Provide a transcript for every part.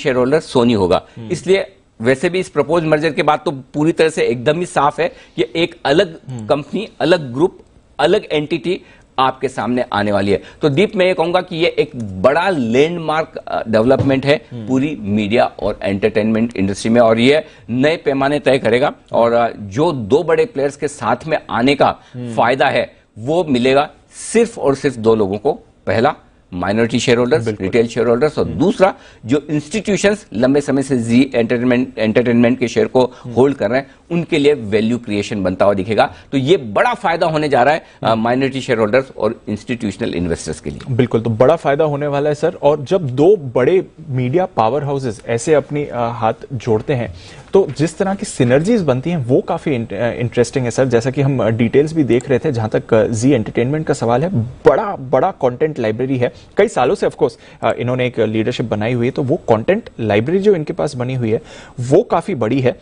Share holder Soni होगा। इसलिए वैसे भी इस प्रपोज मर्जर के बाद तो पूरी तरह से एकदम ही साफ है कि एक अलग कंपनी, अलग ग्रुप, अलग एंटिटी आपके सामने आने वाली है। तो दीप, मैं ये कहूंगा कि ये एक बड़ा लैंडमार्क डेवलपमेंट है पूरी मीडिया और एंटरटेनमेंट इंडस्ट्री में, और ये नए पैमाने तय करेगा। और जो दो बड़े प्लेयर्स के साथ में आने का फायदा है वो मिलेगा सिर्फ और सिर्फ दो लोगों को। पहला, minority share holders, retail share holders, और दूसरा जो इंस्टीट्यूशंस लंबे समय से जी एंटरटेनमेंट के शेयर को होल्ड कर रहे हैं, उनके लिए वैल्यू क्रिएशन बनता हुआ दिखेगा। तो ये बड़ा फायदा होने जा रहा है माइनॉरिटी शेयर होल्डर्स और इंस्टीट्यूशनल इन्वेस्टर्स के लिए। बिल्कुल, तो बड़ा फायदा होने वाला है सर। और जब दो बड़े मीडिया पावर हाउसेस ऐसे अपनी हाथ जोड़ते हैं तो जिस तरह की सिनर्जीज बनती हैं वो काफी इंटरेस्टिंग है सर। जैसा कि हम डिटेल्स भी देख रहे थे, जहां तक जी एंटरटेनमेंट का सवाल है, बड़ा बड़ा कंटेंट लाइब्रेरी है। कई सालों से ऑफकोर्स इन्होंने एक लीडरशिप बनाई हुई है, तो वो कंटेंट लाइब्रेरी जो इनके पास बनी हुई है वो काफी बड़ी है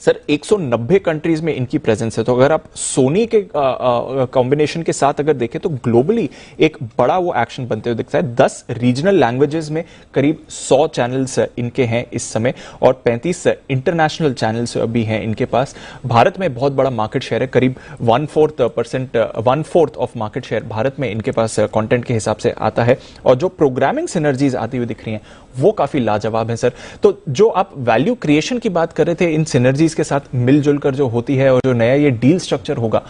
सर। 190 कंट्रीज में इनकी प्रेजेंस है। तो अगर आप सोनी के कॉम्बिनेशन के साथ अगर देखें तो ग्लोबली एक बड़ा वो एक्शन बनते हुए दिखता है। 10 रीजनल लैंग्वेजेस में करीब 100 चैनल्स इनके हैं इस समय, और 35 इंटरनेशनल चैनल्स भी हैं इनके पास। भारत में बहुत बड़ा मार्केट शेयर है, करीब 1/4 ऑफ मार्केट शेयर भारत में इनके पास कंटेंट के हिसाब से आता है। और जो प्रोग्रामिंग सिनर्जीज आती हुई दिख रही हैं वो काफी लाजवाब है सर। तो जो आप वैल्यू क्रिएशन की बात कर रहे थे, इन सिनर्जीज के साथ मिलजुल कर जो होती है और जो नया ये डील स्ट्रक्चर होगा,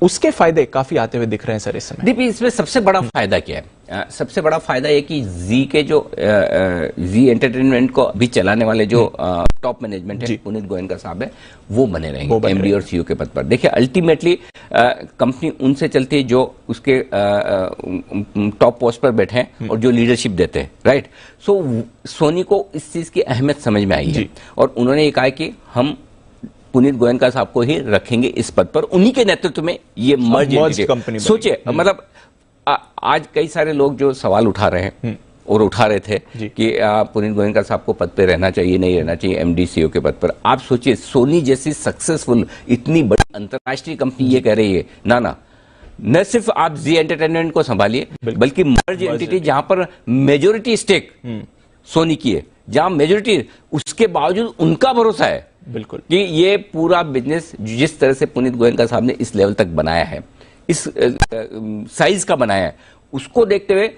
उसके फायदे काफी आते हुए दिख रहे हैं सर इस समय। दीप, इसमें सबसे बड़ा फायदा क्या है? सबसे बड़ा फायदा ये कि जी के जो जी एंटरटेनमेंट को अभी चलाने वाले जो टॉप मैनेजमेंट है, पुनीत गोयनका साहब है, वो बने रहेंगे एमडी और सीईओ के पद पर। देखिए, अल्टीमेटली कंपनी उनसे चलती है जो उसके टॉप पोस्ट पर बैठे हैं और जो लीडरशिप देते हैं, राइट। सो सोनी को इस चीज की अहमियत समझ में आई है और उन्होंने ये कहा कि हम पुनीत गोयनका साहब को ही रखेंगे इस पद पर, उन्हीं के नेतृत्व में ये मर्ज कंपनी। सोचिए, मतलब आज कई सारे लोग जो सवाल उठा रहे हैं और उठा रहे थे कि पुनीत गोयनका साहब को पद पे रहना चाहिए, नहीं रहना चाहिए एमडी सीईओ के पद पर। आप सोचिए, सोनी जैसी सक्सेसफुल इतनी बड़ी अंतर्राष्ट्रीय कंपनी ये कह रही है, ना न सिर्फ आप जी एंटरटेनमेंट को संभालिए, बल्कि मर्ज एंटिटी जहां पर मेजोरिटी स्टेक सोनी की है, जहां मेजोरिटी, उसके बावजूद उनका भरोसा है बिल्कुल कि ये पूरा बिजनेस जिस तरह से पुनीत गोयनका साहब ने इस लेवल तक बनाया है, इस साइज का बनाया है, उसको देखते हुए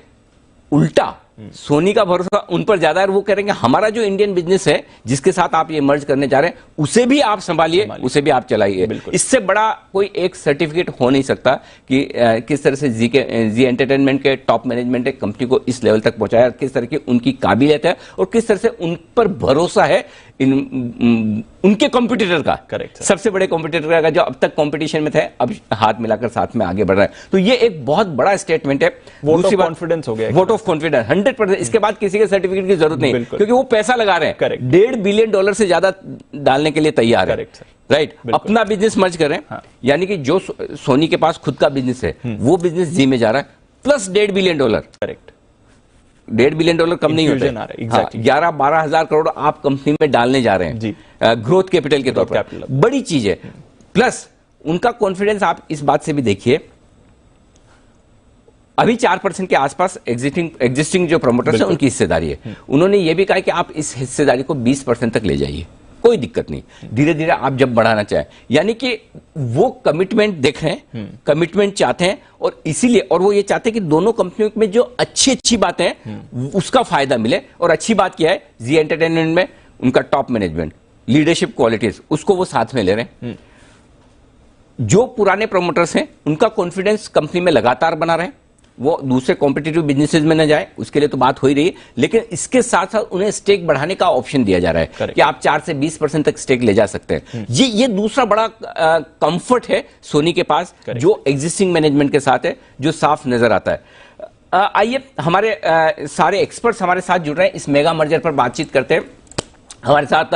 उल्टा सोनी का भरोसा उन पर ज्यादा है। वो कह रहे हैं हमारा जो इंडियन बिजनेस है जिसके साथ आप ये मर्ज करने जा रहे हैं, उसे भी आप संभालिए, उसे भी आप चलाइए। इससे बड़ा कोई एक सर्टिफिकेट हो नहीं सकता कि किस तरह से जी एंटरटेनमेंट के टॉप मैनेजमेंट ने कंपनी को इस लेवल तक पहुंचाया, किस तरह की उनकी काबिलियत है और किस तरह से उन पर भरोसा है उनके कॉम्पिटिटर का। करेक्ट, सबसे बड़े कॉम्पिटिटर का जो अब तक कॉम्पिटिशन में थे, अब हाथ मिलाकर साथ में आगे बढ़ रहा है। तो ये एक बहुत बड़ा स्टेटमेंट है। वोट ऑफ कॉन्फिडेंस हो गया, वोट ऑफ कॉन्फिडेंस 100%। इसके बाद किसी के सर्टिफिकेट की जरूरत नहीं, क्योंकि वो पैसा लगा रहे हैं। $1.5 बिलियन से ज्यादा डालने के लिए तैयार है, राइट। अपना बिजनेस मर्ज करें, यानी कि जो सोनी के पास खुद का बिजनेस है वो बिजनेस जी में जा रहा है, प्लस $1.5 बिलियन। करेक्ट, $1.5 बिलियन कम नहीं होते, 11-12 हजार करोड़ आप कंपनी में डालने जा रहे हैं ग्रोथ कैपिटल के तौर पर, बड़ी चीज है। प्लस उनका कॉन्फिडेंस आप इस बात से भी देखिए, अभी 4% के आसपास एग्जिस्टिंग जो प्रमोटर्स हैं उनकी हिस्सेदारी है। उन्होंने ये भी कहा कि आप इस हिस्सेदारी को 20% तक ले जाइए, कोई दिक्कत नहीं, धीरे धीरे आप जब बढ़ाना चाहें। यानी कि वो कमिटमेंट देख रहे हैं, कमिटमेंट चाहते हैं, और इसीलिए, और वो ये चाहते हैं कि दोनों कंपनियों में जो अच्छी बातें हैं उसका फायदा मिले। और अच्छी बात क्या है, जी एंटरटेनमेंट में उनका टॉप मैनेजमेंट, लीडरशिप क्वालिटीज, उसको वो साथ में ले रहे हैं। जो पुराने प्रमोटर्स हैं उनका कॉन्फिडेंस कंपनी में लगातार बना रहे, वो दूसरे कॉम्पिटिटिव बिजनेसेस में न जाए, उसके लिए तो बात हो ही रही है। लेकिन इसके साथ साथ उन्हें स्टेक बढ़ाने का ऑप्शन दिया जा रहा है कि आप 4 से 20% तक स्टेक ले जा सकते हैं। ये दूसरा बड़ा कंफर्ट है सोनी के पास, जो एग्जिस्टिंग मैनेजमेंट के साथ है, जो साफ नजर आता है। आइए हमारे सारे एक्सपर्ट्स हमारे साथ जुड़ रहे हैं, इस मेगा मर्जर पर बातचीत करते हैं। हमारे साथ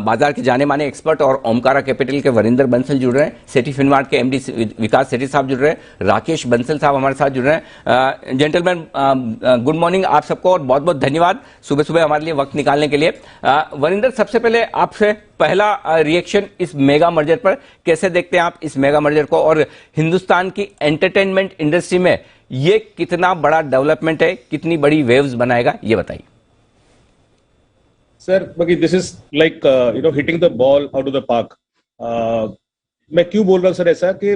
बाजार के जाने माने एक्सपर्ट और ओमकारा कैपिटल के वरिंदर बंसल जुड़ रहे हैं, सेठी फिनमार्ट के एमडी विकास सेठी साहब जुड़ रहे हैं, राकेश बंसल साहब हमारे साथ जुड़ रहे हैं। जेंटलमैन, गुड मॉर्निंग आप सबको और बहुत बहुत धन्यवाद सुबह सुबह हमारे लिए वक्त निकालने के लिए। वरिंदर, सबसे पहले आपसे पहला रिएक्शन इस मेगा मर्जर पर, कैसे देखते हैं आप इस मेगा मर्जर को, और हिंदुस्तान की एंटरटेनमेंट इंडस्ट्री में ये कितना बड़ा डेवलपमेंट है, कितनी बड़ी वेव्स बनाएगा, ये बताइए। सर बाकी this is like hitting the ball out of the park. मैं क्यों बोल रहा हूँ सर ऐसा कि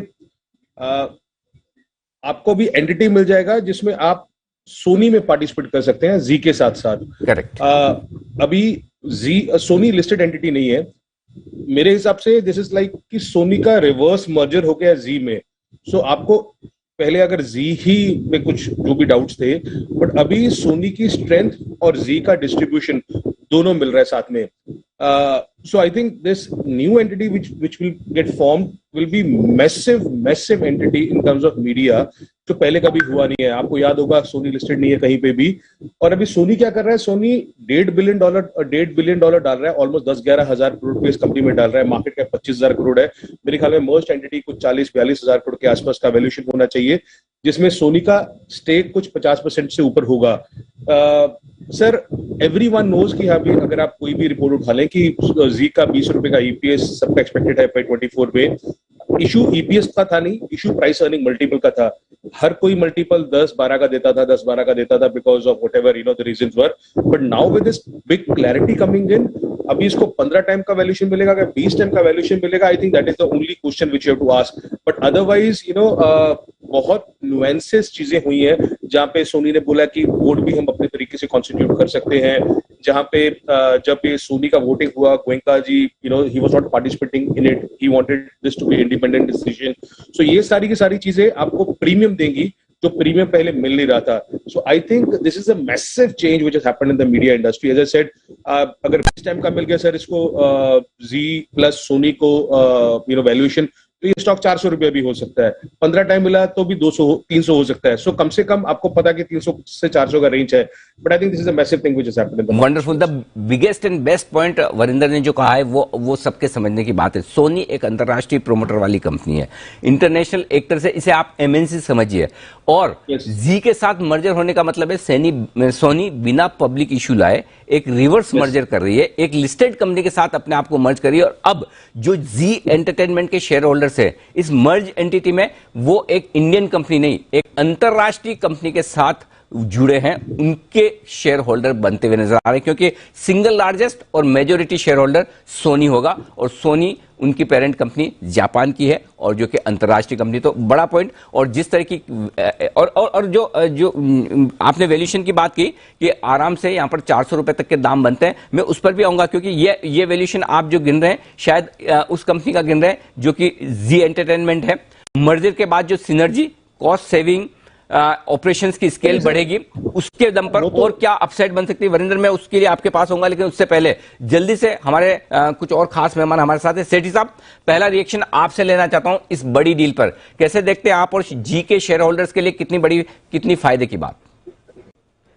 आपको भी एंटिटी मिल जाएगा जिसमें आप सोनी में पार्टिसिपेट कर सकते हैं जी के साथ साथ। करेक्ट। अभी जी सोनी लिस्टेड एंटिटी नहीं है मेरे हिसाब से। दिस इज लाइक कि सोनी का रिवर्स मर्जर हो गया जी में। सो आपको पहले अगर जी ही में कुछ जो भी डाउट्स थे, बट अभी सोनी की स्ट्रेंथ और जी का डिस्ट्रीब्यूशन दोनों मिल रहा है साथ में। So I think this new entity which will get formed will be massive entity in terms of media, जो पहले कभी हुआ नहीं है। आपको याद होगा सोनी लिस्टेड नहीं है कहीं पे भी, और अभी सोनी क्या कर रहा है, सोनी $1.5 बिलियन डाल रहा है, ऑलमोस्ट 10-11 हजार करोड़ रुपए इस कंपनी में डाल रहा है। मार्केट कैप 25,000 करोड़ है। मेरे ख्याल में मर्ज्ड एंटिटी कुछ 40-42 हजार करोड़ के आसपास का वैल्यूएशन होना चाहिए, जिसमें सोनी का स्टेक कुछ 50% से ऊपर होगा। सर एवरीवन नोज कि अभी अगर आप कोई भी रिपोर्ट उठा लें कि जी का 20 रुपए का ईपीएस सबका एक्सपेक्टेड है FY24 में। इशू ईपीएस का था नहीं, इशू प्राइस अर्निंग मल्टीपल का था। हर कोई मल्टीपल 10-12 का देता था because of whatever the reasons were. But now with this big clarity coming in, अभी इसको 15 टाइम का वैल्यूएशन मिलेगा क्या 20 टाइम का वैल्यूएशन मिलेगा? I think that is the only question which you have to ask. But otherwise बहुत nuances चीजें हुई हैं, जहां पे सोनी ने बोला कि बोर्ड भी हम अपने तरीके से कॉन्स्टिट्यूट कर सकते हैं। जहां पे जब ये सोनी का वोटिंग हुआ, Goenka ji he was not participating in it, he wanted this to be independent decision. So ये सारी की सारी चीजें आपको प्रीमियम देंगी जो प्रीमियम पहले मिल नहीं रहा था। So I think this is a massive change which has happened in the media industry. As I said, अगर इस टाइम का मिल गया सर इसको जी प्लस सोनी को वैल्यूएशन, तो ये स्टॉक 400 रुपए भी हो सकता है। 15 टाइम मिला तो भी 200-300 हो सकता है। सो कम से कम आपको पता कि 300 से 400 का रेंज है। But I think this is a massive thing which has happened in the wonderful. The biggest and best point Varinder ने जो कहा है वो सबके समझने की बात है। सोनी एक अंतर्राष्ट्रीय प्रोमोटर वाली कंपनी है, इंटरनेशनल एक्टर से, इसे आप एमएनसी समझिए। और जी के साथ मर्जर होने का मतलब है सोनी बिना पब्लिक इशू लाए एक रिवर्स मर्जर कर रही है, एक लिस्टेड कंपनी के साथ अपने आप को मर्ज कर रही है। और अब जो जी एंटरटेनमेंट के शेयर होल्डर्स है इस मर्ज एंटिटी में, वो एक इंडियन कंपनी नहीं, एक अंतरराष्ट्रीय कंपनी के साथ जुड़े हैं, उनके शेयर होल्डर बनते हुए नजर आ रहे हैं, क्योंकि सिंगल लार्जेस्ट और मेजोरिटी शेयर होल्डर सोनी होगा। और सोनी उनकी पेरेंट कंपनी जापान की है, और जो कि अंतर्राष्ट्रीय कंपनी। तो बड़ा पॉइंट। और जिस तरह की और जो आपने वैल्यूएशन की बात की कि आराम से यहां पर 400 रुपए तक के दाम बनते हैं, मैं उस पर भी आऊंगा, क्योंकि ये वैल्यूएशन आप जो गिन रहे हैं शायद उस कंपनी का गिन रहे हैं जो कि जी एंटरटेनमेंट है। मर्जर के बाद जो सिनर्जी, कॉस्ट सेविंग, ऑपरेशंस की स्केल बढ़ेगी, उसके दम पर और क्या अपसाइड बन सकती है? वरिंदर, मैं उसके लिए आपके पास होऊंगा, लेकिन उससे पहले जल्दी से हमारे कुछ और खास मेहमान हमारे साथ हैं। सेठी साहब, पहला रिएक्शन आपसे लेना चाहता हूं इस बड़ी डील पर। कैसे देखते हैं आप, और जी के शेयर होल्डर्स के लिए कितनी फायदे की बात?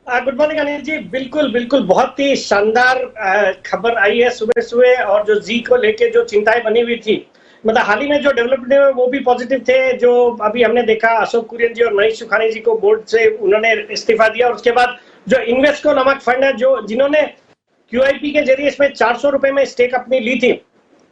गुड मॉर्निंग अनिल जी। बिल्कुल बहुत ही शानदार खबर आई है सुबह सुबह। और जो जी को लेके जो चिंताएं बनी हुई थी, मतलब हाल ही में जो डेवलपमेंट हुए वो भी पॉजिटिव थे। जो अभी हमने देखा, अशोक कुरियन जी और मनीष सुखानी जी को बोर्ड से उन्होंने इस्तीफा दिया। और उसके बाद जो इन्वेस्को नामक फंड है, जिन्होंने QIP के जरिए इसमें 400 रुपए में स्टेक अपनी ली थी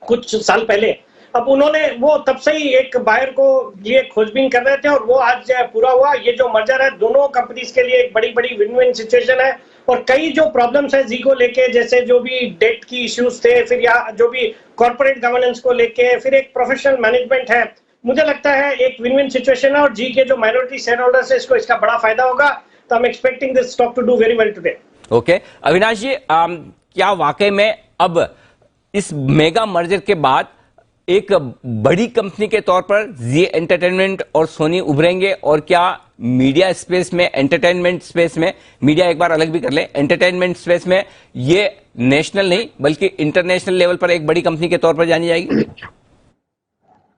कुछ साल पहले, अब उन्होंने वो तब से ही एक बायर को लिए खोजबीन कर रहे थे, और वो आज पूरा हुआ। ये जो मर्जर है दोनों कंपनीज के लिए एक बड़ी विन विन सिचुएशन है। और कई जो प्रॉब्लम्स है जी को लेके, जैसे जो भी डेट की इश्यूज थे, फिर या जो भी कॉर्पोरेट गवर्नेंस को लेके, फिर एक प्रोफेशनल मैनेजमेंट है, मुझे लगता है एक विन विन सिचुएशन है। और जी के जो माइनॉरिटी शेयर होल्डर्स है, इसको इसका बड़ा फायदा होगा। तो I am expecting this stock to do very well today. Okay Avinash ji, क्या वाकई में अब इस मेगा मर्जर के बाद एक बड़ी कंपनी के तौर पर जी एंटरटेनमेंट और सोनी उभरेंगे? और क्या मीडिया स्पेस में, एंटरटेनमेंट स्पेस में, मीडिया एक बार अलग भी कर ले, एंटरटेनमेंट स्पेस में ये नेशनल नहीं बल्कि इंटरनेशनल लेवल पर एक बड़ी कंपनी के तौर पर जानी जाएगी?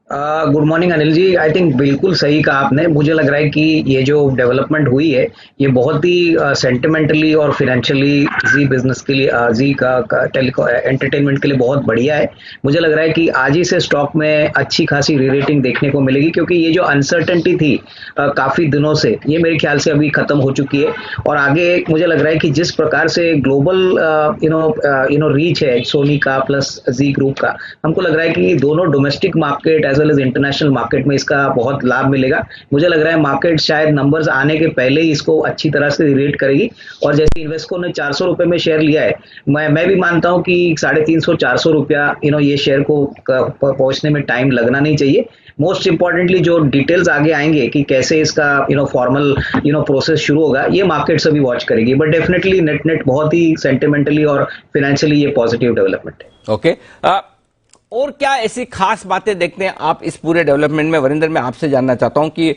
Good morning Anil ji. I think बिल्कुल सही कहा आपने। मुझे लग रहा है कि ये जो डेवलपमेंट हुई है ये बहुत ही सेंटिमेंटली और फिनेंशियली जी बिजनेस के लिए, जी का एंटरटेनमेंट के लिए बहुत बढ़िया है। मुझे लग रहा है कि आज ही से स्टॉक में अच्छी खासी री रेटिंग देखने को मिलेगी, क्योंकि ये जो अनसर्टेनिटी थी काफी दिनों से, ये मेरे ख्याल से अभी खत्म हो चुकी है। और आगे मुझे लग रहा है कि जिस प्रकार से ग्लोबल रीच है सोनी का प्लस जी ग्रुप का, हमको लग रहा है कि दोनों domestic market as well as international market में इसका बहुत लाभ मिलेगा। मुझे लग रहा है मार्केट शायद नंबर्स आने के पहले ही इसको अच्छी तरह से रेट करेगी, और जैसे इन्वेस्को ने 400 रुपए में शेयर लिया है, मैं भी मानता हूं कि 350-400 रुपया ये शेयर को पहुंचने में टाइम लगना नहीं चाहिए। मोस्ट इंपॉर्टेंटली जो डिटेल्स आगे आएंगे कि कैसे इसका फॉर्मल प्रोसेस शुरू होगा, ये मार्केट से भी वॉच करेगी, बट डेफिनेटली नेट बहुत ही सेंटिमेंटली और फाइनेंशियली ये पॉजिटिव डेवलपमेंट है। ओके, और क्या ऐसी खास बातें देखते हैं आप इस पूरे डेवलपमेंट में? वरिंदर, मैं आपसे जानना चाहता हूं कि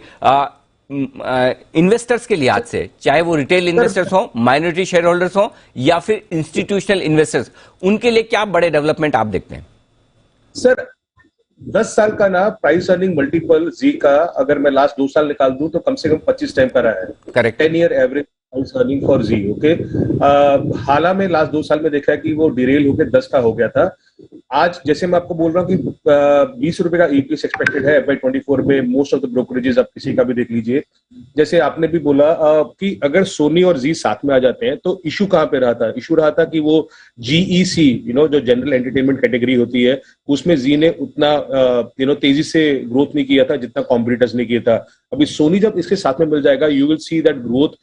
इन्वेस्टर्स के लिहाज से, चाहे वो रिटेल इन्वेस्टर्स हो, माइनॉरिटी शेयर होल्डर्स हो, या फिर इंस्टीट्यूशनल इन्वेस्टर्स, उनके लिए क्या बड़े डेवलपमेंट आप देखते हैं? सर 10 साल का ना प्राइस अर्निंग मल्टीपल जी का अगर मैं लास्ट 2 साल निकाल दूं तो कम से कम 25 टाइम का रहा है। Correct. 10 year average price earning for जी। ओके, हाल में लास्ट 2 साल में देखा है कि वो डिरेल होकर 10 का हो गया था। आज जैसे मैं आपको बोल रहा हूँ कि 20 रुपए का ईपीएस एक्सपेक्टेड है FY24 में। मोस्ट ऑफ द ब्रोकरेजेस आप किसी का भी देख लीजिए। जैसे आपने भी बोला कि अगर सोनी और जी साथ में आ जाते हैं तो इशू कहाँ पे रहा था? इशू रहा था कि वो जीईसी जो जनरल एंटरटेनमेंट कैटेगरी होती है, उसमें जी ने उतना तेजी से ग्रोथ नहीं किया था जितना कॉम्पिटिटर्स ने किया था। अभी सोनी जब इसके साथ में मिल जाएगा, you will see that growth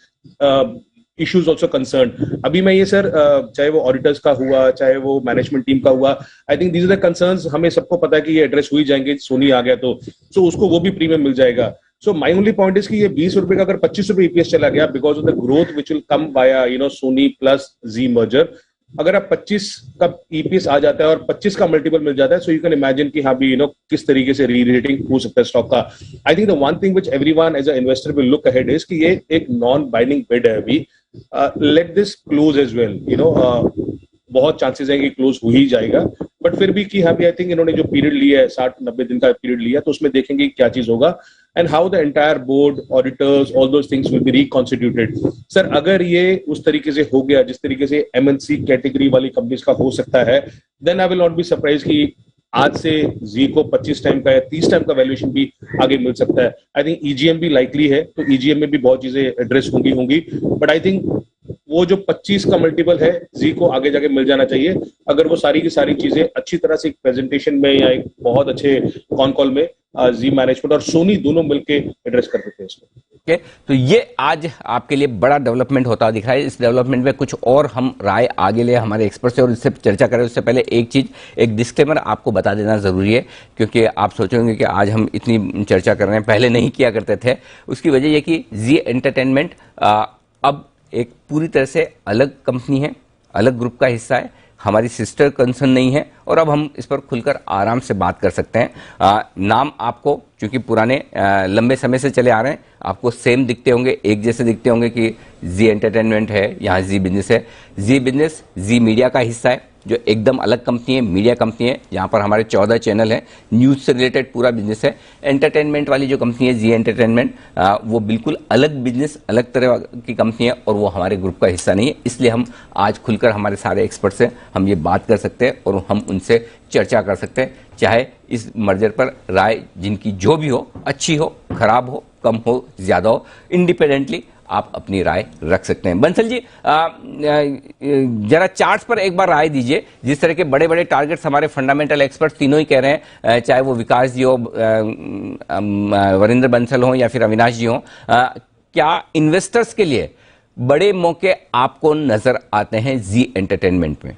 issues also concern. अभी मैं ये सर चाहे वो ऑडिटर्स का हुआ, चाहे वो मैनेजमेंट टीम का हुआ, I think these are the concerns. हमें सबको पता है कि ये एड्रेस हो ही जाएंगे, सोनी आ गया तो उसको वो भी प्रीमियम मिल जाएगा। सो माई ओनली पॉइंट इज कि ये 20 रुपए का अगर 25 रुपए ईपीएस चला गया because of the growth which will come via Sony plus Zee merger, अगर आप 25 का ईपीएस आ जाता है और 25 का मल्टीपल मिल जाता है, सो यू कैन इमेजिन कि हाँ भी किस तरीके से री रेटिंग हो सकता है स्टॉक का। I think the one thing which everyone as a investor will look ahead is कि ये एक नॉन बाइंडिंग बिड है अभी। Let this close as well, बहुत चांसेस है कि क्लोज हो ही जाएगा, बट फिर भी कि हाँ भी आई थिंक इन्होंने जो पीरियड लिया है 60-90 दिन का पीरियड लिया, तो उसमें देखेंगे क्या चीज होगा and how the entire board, auditors, all those things will be reconstituted. Sir अगर ये उस तरीके से हो गया जिस तरीके से एमएनसी कैटेगरी वाली कंपनीज का हो सकता है, then I will not be surprise कि आज से जी को 25 टाइम का या 30 टाइम का वैल्यूएशन भी आगे मिल सकता है। आई थिंक ईजीएम भी लाइकली है, तो ईजीएम में भी बहुत चीजें एड्रेस होंगी, बट आई थिंक वो जो 25 का मल्टीपल है जी को आगे जाके मिल जाना चाहिए, अगर वो सारी की सारी चीजें अच्छी तरह से एक प्रेजेंटेशन में या एक बहुत अच्छे कॉन कॉल में जी मैनेजमेंट और सोनी दोनों मिलके एड्रेस कर देते हैं इसको। ओके, तो ये आज आपके लिए बड़ा डेवलपमेंट होता दिख रहा है। इस डेवलपमेंट में कुछ और हम राय आगे ले हमारे एक्सपर्ट से और इससे चर्चा करें उससे पहले एक डिस्क्लेमर आपको बता देना जरूरी है, क्योंकि आप सोचेंगे कि आज हम इतनी चर्चा कर रहे हैं, पहले नहीं किया करते थे। उसकी वजह यह कि जी एंटरटेनमेंट अब एक पूरी तरह से अलग कंपनी है, अलग ग्रुप का हिस्सा है, हमारी सिस्टर कंसर्न नहीं है, और अब हम इस पर खुलकर आराम से बात कर सकते हैं। नाम आपको क्योंकि पुराने लंबे समय से चले आ रहे हैं, आपको सेम दिखते होंगे, एक जैसे दिखते होंगे कि जी एंटरटेनमेंट है, यहाँ जी बिजनेस है। जी बिजनेस जी मीडिया का हिस्सा है, जो एकदम अलग कंपनी है, मीडिया कंपनी है। यहाँ पर हमारे 14 चैनल हैं, न्यूज से रिलेटेड पूरा बिजनेस है। एंटरटेनमेंट वाली जो कंपनी है जी एंटरटेनमेंट, वो बिल्कुल अलग बिजनेस, अलग तरह की कंपनी है और वो हमारे ग्रुप का हिस्सा नहीं है। इसलिए हम आज खुलकर हमारे सारे एक्सपर्ट से हम ये बात कर सकते हैं और हम उनसे चर्चा कर सकते हैं, चाहे इस मर्जर पर राय जिनकी जो भी हो, अच्छी हो, खराब हो, कम हो, ज्यादा हो, इंडिपेंडेंटली आप अपनी राय रख सकते हैं। बंसल जी, जरा चार्ट्स पर एक बार राय दीजिए। जिस तरह के बड़े बड़े टारगेट्स हमारे फंडामेंटल एक्सपर्ट तीनों ही कह रहे हैं, चाहे वो विकास जी हो, वरिंदर बंसल हो या फिर अविनाश जी हो, क्या इन्वेस्टर्स के लिए बड़े मौके आपको नजर आते हैं जी एंटरटेनमेंट में?